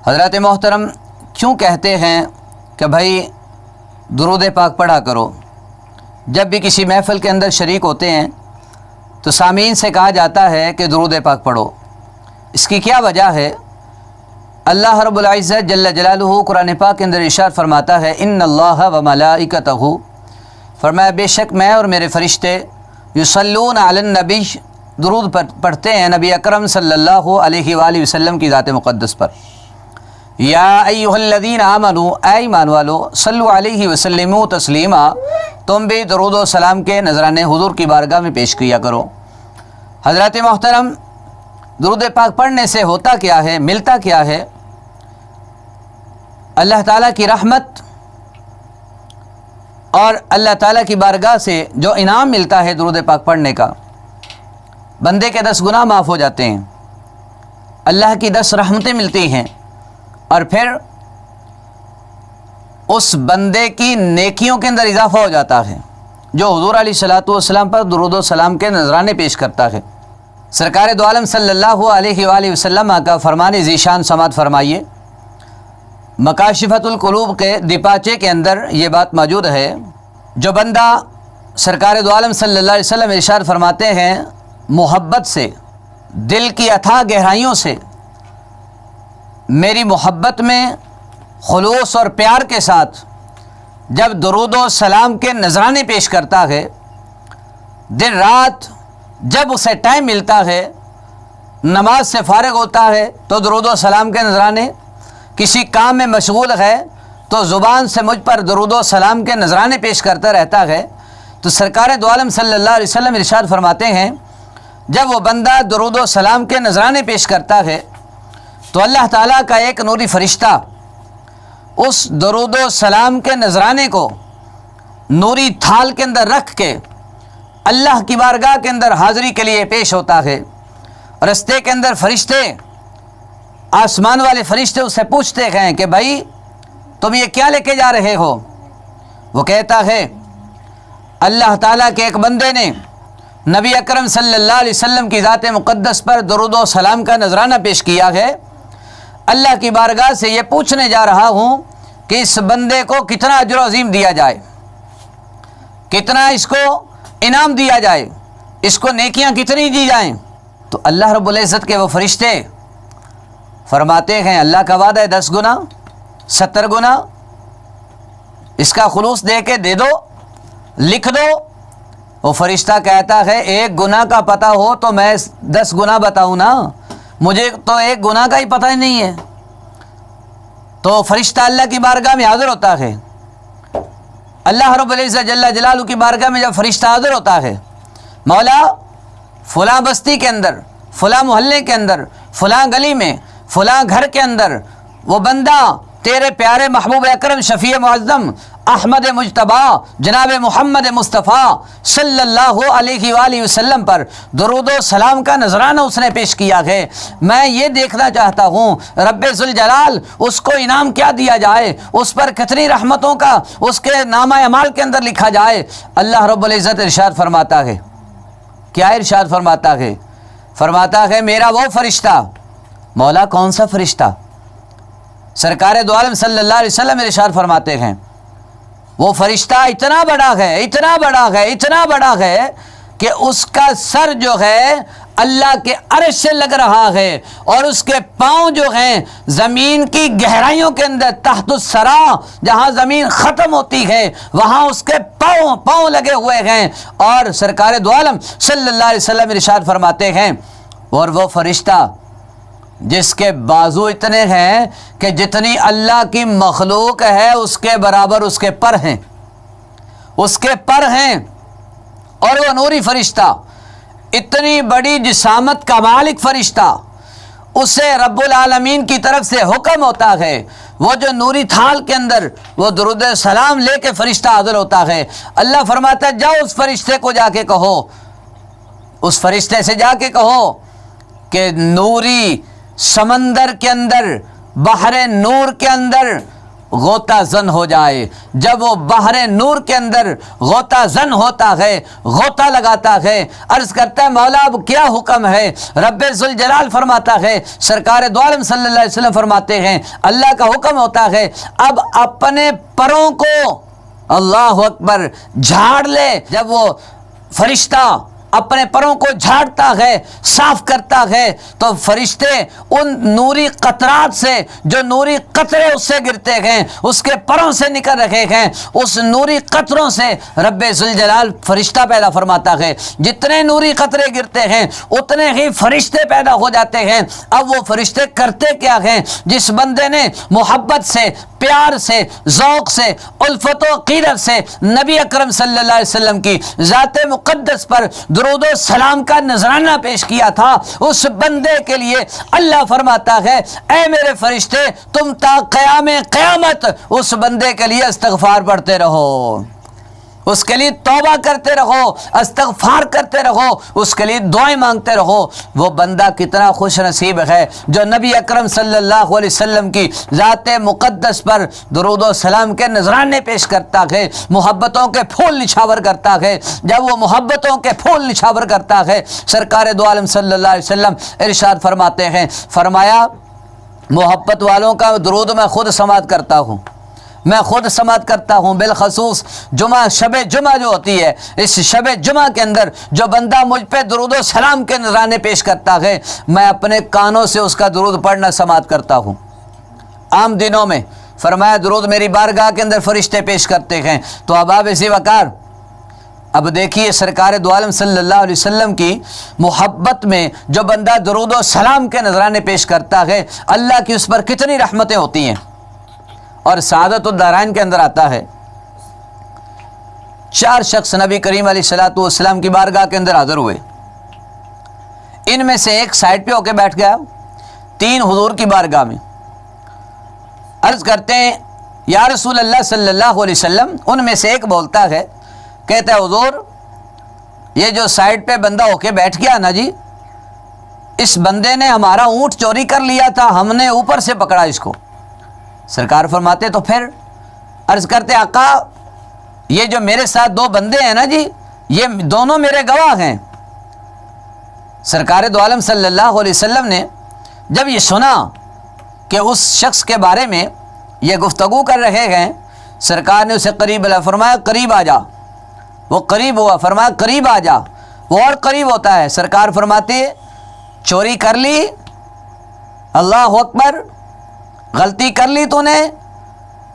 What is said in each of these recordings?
حضرات محترم کیوں کہتے ہیں کہ بھائی درود پاک پڑھا کرو؟ جب بھی کسی محفل کے اندر شریک ہوتے ہیں تو سامعین سے کہا جاتا ہے کہ درود پاک پڑھو۔ اس کی کیا وجہ ہے؟ اللہ رب العزت جل جلالہ قرآن پاک کے اندر ارشاد فرماتا ہے ان اللہ و ملائکتہ، فرمایا بے شک میں اور میرے فرشتے یصلون علی النبی، درود پڑھتے ہیں نبی اکرم صلی اللہ علیہ وآلہ وسلم کی ذات مقدس پر۔ یا ایھا الذین آمنوا، اے ایمان والو، صلوا علیہ وسلموا تسلیما، تم بھی درود و سلام کے نذرانے حضور کی بارگاہ میں پیش کیا کرو۔ حضرات محترم، درود پاک پڑھنے سے ہوتا کیا ہے، ملتا کیا ہے؟ اللہ تعالیٰ کی رحمت اور اللہ تعالیٰ کی بارگاہ سے جو انعام ملتا ہے درود پاک پڑھنے کا، بندے کے 10 گناہ معاف ہو جاتے ہیں، اللہ کی 10 رحمتیں ملتی ہیں، اور پھر اس بندے کی نیکیوں کے اندر اضافہ ہو جاتا ہے جو حضور علیہ الصلوۃ والسلام پر درود و سلام کے نذرانے پیش کرتا ہے۔ سرکار دو عالم صلی اللہ علیہ وآلہ وسلم کا فرمان ذیشان سماعت فرمائیے۔ مکاشفۃ القلوب کے دیپاچے کے اندر یہ بات موجود ہے، جو بندہ سرکار دو عالم صلی اللہ علیہ وسلم ارشاد فرماتے ہیں محبت سے، دل کی اتھاہ گہرائیوں سے میری محبت میں خلوص اور پیار کے ساتھ جب درود و سلام کے نذرانے پیش کرتا ہے، دن رات جب اسے ٹائم ملتا ہے، نماز سے فارغ ہوتا ہے تو درود و سلام کے نذرانے، کسی کام میں مشغول ہے تو زبان سے مجھ پر درود و سلام کے نذرانے پیش کرتا رہتا ہے، تو سرکار دو عالم صلی اللہ علیہ وسلم ارشاد فرماتے ہیں جب وہ بندہ درود و سلام کے نذرانے پیش کرتا ہے تو اللہ تعالیٰ کا ایک نوری فرشتہ اس درود و سلام کے نذرانے کو نوری تھال کے اندر رکھ کے اللہ کی بارگاہ کے اندر حاضری کے لیے پیش ہوتا ہے۔ رستے کے اندر فرشتے، آسمان والے فرشتے اس سے پوچھتے ہیں کہ بھائی تم یہ کیا لے کے جا رہے ہو؟ وہ کہتا ہے اللہ تعالیٰ کے ایک بندے نے نبی اکرم صلی اللہ علیہ وسلم کی ذات مقدس پر درود و سلام کا نذرانہ پیش کیا ہے، اللہ کی بارگاہ سے یہ پوچھنے جا رہا ہوں کہ اس بندے کو کتنا اجر عظیم دیا جائے، کتنا اس کو انعام دیا جائے، اس کو نیکیاں کتنی دی جائیں۔ تو اللہ رب العزت کے وہ فرشتے فرماتے ہیں اللہ کا وعدہ ہے 10 گنا 70 گنا، اس کا خلوص دے کے دے دو، لکھ دو۔ وہ فرشتہ کہتا ہے 1 گناہ کا پتہ ہو تو میں 10 گنا بتاؤں نا، مجھے تو 1 گناہ کا ہی پتہ ہی نہیں ہے۔ تو فرشتہ اللہ کی بارگاہ میں حاضر ہوتا ہے، اللہ رب العزت جل جلالہ کی بارگاہ میں جب فرشتہ حاضر ہوتا ہے، مولا فلاں بستی کے اندر، فلاں محلے کے اندر، فلاں گلی میں، فلاں گھر کے اندر وہ بندہ تیرے پیارے محبوب اکرم شفیع معظم احمد مجتبی جناب محمد مصطفیٰ صلی اللہ علیہ وآلہ وسلم پر درود و سلام کا نذرانہ اس نے پیش کیا ہے، میں یہ دیکھنا چاہتا ہوں رب ذوالجلال اس کو انعام کیا دیا جائے، اس پر کتنی رحمتوں کا اس کے نامہ اعمال کے اندر لکھا جائے۔ اللہ رب العزت ارشاد فرماتا ہے، کیا ارشاد فرماتا ہے؟ فرماتا ہے میرا وہ فرشتہ۔ مولا کون سا فرشتہ؟ سرکار دو عالم صلی اللہ علیہ وسلم ارشاد فرماتے ہیں وہ فرشتہ اتنا بڑا ہے، اتنا بڑا ہے، اتنا بڑا ہے کہ اس کا سر جو ہے اللہ کے عرش سے لگ رہا ہے، اور اس کے پاؤں جو ہیں زمین کی گہرائیوں کے اندر تحت الثری، جہاں زمین ختم ہوتی ہے وہاں اس کے پاؤں لگے ہوئے ہیں۔ اور سرکار دو عالم صلی اللہ علیہ وسلم ارشاد فرماتے ہیں اور وہ فرشتہ جس کے بازو اتنے ہیں کہ جتنی اللہ کی مخلوق ہے اس کے برابر اس کے پر ہیں، اس کے پر ہیں، اور وہ نوری فرشتہ اتنی بڑی جسامت کا مالک فرشتہ، اسے رب العالمین کی طرف سے حکم ہوتا ہے، وہ جو نوری تھال کے اندر وہ درود سلام لے کے فرشتہ حاضر ہوتا ہے، اللہ فرماتا ہے جاؤ اس فرشتے کو جا کے کہو، اس فرشتے سے جا کے کہو کہ نوری سمندر کے اندر، بحر نور کے اندر غوطہ زن ہو جائے، جب وہ بحر نور کے اندر غوطہ زن ہوتا ہے، غوطہ لگاتا ہے، عرض کرتا ہے مولا اب کیا حکم ہے؟ رب ذوالجلال فرماتا ہے، سرکار دو عالم صلی اللہ علیہ وسلم فرماتے ہیں اللہ کا حکم ہوتا ہے اب اپنے پروں کو اللہ اکبر جھاڑ لے۔ جب وہ فرشتہ اپنے پروں کو جھاڑتا ہے، صاف کرتا ہے، تو فرشتے ان نوری قطرات سے، جو نوری قطرے اس سے گرتے ہیں، اس کے پروں سے نکل رہے ہیں، اس نوری قطروں سے رب ذوالجلال فرشتہ پیدا فرماتا ہے۔ جتنے نوری قطرے گرتے ہیں اتنے ہی فرشتے پیدا ہو جاتے ہیں۔ اب وہ فرشتے کرتے کیا ہیں؟ جس بندے نے محبت سے، پیار سے، ذوق سے، الفت و عقیدت سے نبی اکرم صلی اللہ علیہ وسلم کی ذات مقدس پر درود و سلام کا نذرانہ پیش کیا تھا، اس بندے کے لیے اللہ فرماتا ہے اے میرے فرشتے تم تا قیام قیامت اس بندے کے لیے استغفار پڑھتے رہو، اس کے لیے توبہ کرتے رہو، استغفار کرتے رہو، اس کے لیے دعائیں مانگتے رہو۔ وہ بندہ کتنا خوش نصیب ہے جو نبی اکرم صلی اللہ علیہ وسلم کی ذات مقدس پر درود و سلام کے نذرانے پیش کرتا ہے، محبتوں کے پھول نچھاور کرتا ہے۔ جب وہ محبتوں کے پھول نچھاور کرتا ہے، سرکار دو عالم صلی اللہ علیہ وسلم ارشاد فرماتے ہیں، فرمایا محبت والوں کا درود میں خود سماعت کرتا ہوں، میں خود سماعت کرتا ہوں، بالخصوص جمعہ، شب جمعہ جو ہوتی ہے، اس شب جمعہ کے اندر جو بندہ مجھ پہ درود و سلام کے نذرانے پیش کرتا ہے میں اپنے کانوں سے اس کا درود پڑھنا سماعت کرتا ہوں۔ عام دنوں میں فرمایا درود میری بارگاہ کے اندر فرشتے پیش کرتے ہیں، تو احباب اسی وقار اب دیکھیے سرکار دو عالم صلی اللہ علیہ وسلم کی محبت میں جو بندہ درود و سلام کے نذرانے پیش کرتا ہے اللہ کی اس پر کتنی رحمتیں ہوتی ہیں۔ اور سعادت الدارین کے اندر آتا ہے 4 شخص نبی کریم علیہ الصلوۃ والسلام کی بارگاہ کے اندر حاضر ہوئے، ان میں سے ایک سائڈ پہ ہو کے بیٹھ گیا 3 حضور کی بارگاہ میں، عرض کرتے ہیں یا رسول اللہ صلی اللہ علیہ وسلم۔ ان میں سے ایک بولتا ہے، کہتا ہے حضور یہ جو سائڈ پہ بندہ ہو کے بیٹھ گیا نا جی، اس بندے نے ہمارا اونٹ چوری کر لیا تھا، ہم نے اوپر سے پکڑا اس کو۔ سرکار فرماتے تو پھر؟ عرض کرتے آقا یہ جو میرے ساتھ 2 بندے ہیں نا جی، یہ دونوں میرے گواہ ہیں۔ سرکار دو عالم صلی اللہ علیہ وسلم نے جب یہ سنا کہ اس شخص کے بارے میں یہ گفتگو کر رہے ہیں، سرکار نے اسے قریب لایا، فرمایا قریب آ جا۔ وہ قریب ہوا، فرمایا قریب آ جا۔ وہ اور قریب ہوتا ہے، سرکار فرماتے چوری کر لی، اللہ اکبر، غلطی کر لی تو نے۔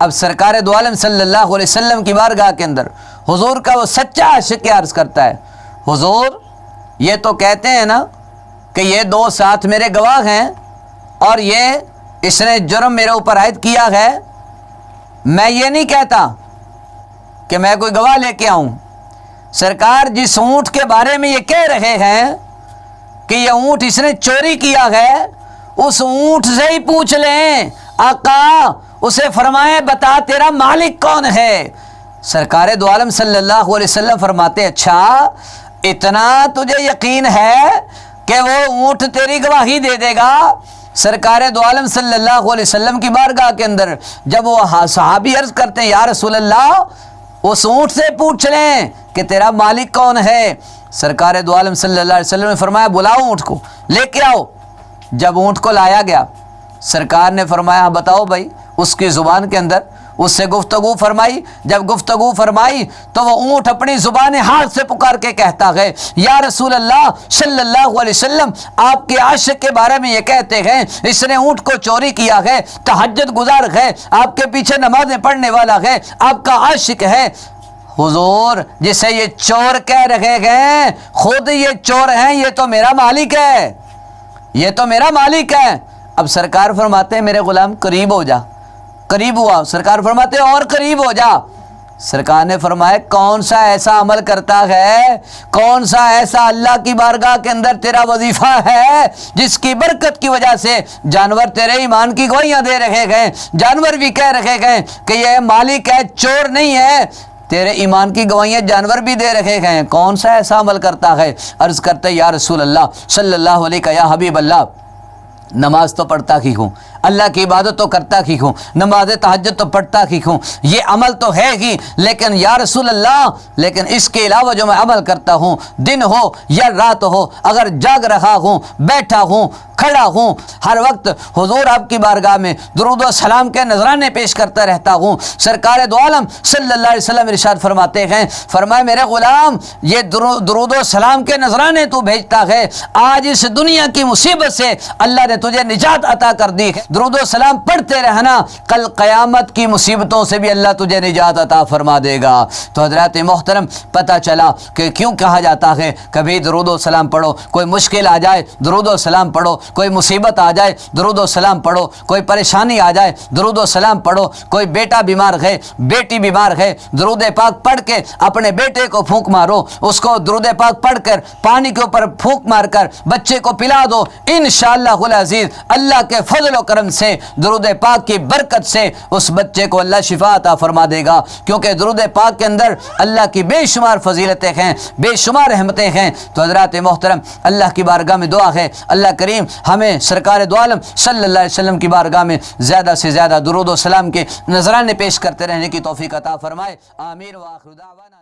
اب سرکار دو عالم صلی اللہ علیہ وسلم کی بارگاہ کے اندر حضور کا وہ سچا عاشق کیا عرض کرتا ہے، حضور یہ تو کہتے ہیں نا کہ یہ 2 ساتھ میرے گواہ ہیں اور اس نے جرم میرے اوپر عائد کیا ہے، میں یہ نہیں کہتا کہ میں کوئی گواہ لے کے آؤں۔ سرکار جس اونٹ کے بارے میں یہ کہہ رہے ہیں کہ یہ اونٹ اس نے چوری کیا ہے، اس اونٹ سے ہی پوچھ لیں آقا، اسے فرمائے بتا تیرا مالک کون ہے۔ سرکار دو عالم صلی اللہ علیہ وسلم فرماتے اچھا اتنا تجھے یقین ہے کہ وہ اونٹ تیری گواہی دے دے گا؟ سرکار دو عالم صلی اللہ علیہ وسلم کی بارگاہ کے اندر جب وہ صحابی عرض کرتے ہیں یا رسول اللہ اس اونٹ سے پوچھ لیں کہ تیرا مالک کون ہے۔ سرکار دو عالم صلی اللہ علیہ وسلم نے فرمایا بلاؤ اونٹ کو، لے کے آؤ۔ جب اونٹ کو لایا گیا سرکار نے فرمایا بتاؤ بھائی، اس کی زبان کے اندر اس سے گفتگو فرمائی۔ جب گفتگو فرمائی تو وہ اونٹ اپنی زبان حال سے پکار کے کہتا ہے یا رسول اللہ صلی اللہ علیہ وسلم آپ کے عاشق کے بارے میں یہ کہتے ہیں اس نے اونٹ کو چوری کیا ہے، تہجد گزار ہے، آپ کے پیچھے نمازیں پڑھنے والا ہے، آپ کا عاشق ہے۔ حضور جسے یہ چور کہہ رہے ہیں خود یہ چور ہیں، یہ تو میرا مالک ہے، یہ تو میرا مالک ہے۔ اب سرکار فرماتے ہیں میرے غلام قریب ہو جا۔ قریب ہوا، سرکار فرماتے ہیں اور قریب ہو جا۔ سرکار نے فرمایا کون سا ایسا عمل کرتا ہے، کون سا ایسا اللہ کی بارگاہ کے اندر تیرا وظیفہ ہے جس کی برکت کی وجہ سے جانور تیرے ایمان کی گواہیاں دے رہے ہیں، جانور بھی کہہ رہے ہیں کہ یہ مالک ہے، چور نہیں ہے، تیرے ایمان کی گواہیاں جانور بھی دے رہے ہیں، کون سا ایسا عمل کرتا ہے؟ عرض کرتے یا رسول اللہ صلی اللہ علیہ یا حبیب اللہ نماز تو پڑھتا ہی ہوں، اللہ کی عبادت تو کرتا ہی ہوں، نماز تہجد تو پڑھتا ہی ہوں، یہ عمل تو ہے ہی، لیکن یا رسول اللہ لیکن اس کے علاوہ جو میں عمل کرتا ہوں، دن ہو یا رات ہو، اگر جاگ رہا ہوں، بیٹھا ہوں، کھڑا ہوں، ہر وقت حضور آپ کی بارگاہ میں درود و سلام کے نذرانے پیش کرتا رہتا ہوں۔ سرکار دو عالم صلی اللہ علیہ وسلم ارشاد فرماتے ہیں، فرمائے میرے غلام یہ درود و سلام کے نذرانے تو بھیجتا ہے، آج اس دنیا کی مصیبت سے اللہ نے تجھے نجات عطا کر دی ہے، درود و سلام پڑھتے رہنا، کل قیامت کی مصیبتوں سے بھی اللہ تجھے نجات عطا فرما دے گا۔ تو حضرات محترم پتہ چلا کہ کیوں کہا جاتا ہے کبھی درود و سلام پڑھو، کوئی مشکل آ جائے درود و سلام پڑھو، کوئی مصیبت آ جائے درود و سلام پڑھو، کوئی پریشانی آ جائے درود و سلام پڑھو، کوئی بیٹا بیمار ہے، بیٹی بیمار ہے، درود پاک پڑھ کے اپنے بیٹے کو پھونک مارو، اس کو درود پاک پڑھ کر پانی کے اوپر پھونک مار کر بچے کو پلا دو، انشاءاللہ العزیز اللہ کے فضل و کرم سے درود پاک کی برکت سے اس بچے کو اللہ شفا عطا فرما دے گا، کیونکہ درود پاک کے اندر اللہ کی بے شمار فضیلتیں ہیں، بے شمار رحمتیں ہیں۔ تو حضرات محترم اللہ کی بارگاہ میں دعا ہے اللہ کریم ہمیں سرکار دو عالم صلی اللہ علیہ وسلم کی بارگاہ میں زیادہ سے زیادہ درود و سلام کے نذرانے پیش کرتے رہنے کی توفیق عطا فرمائے، آمین۔ وآخر دعوانا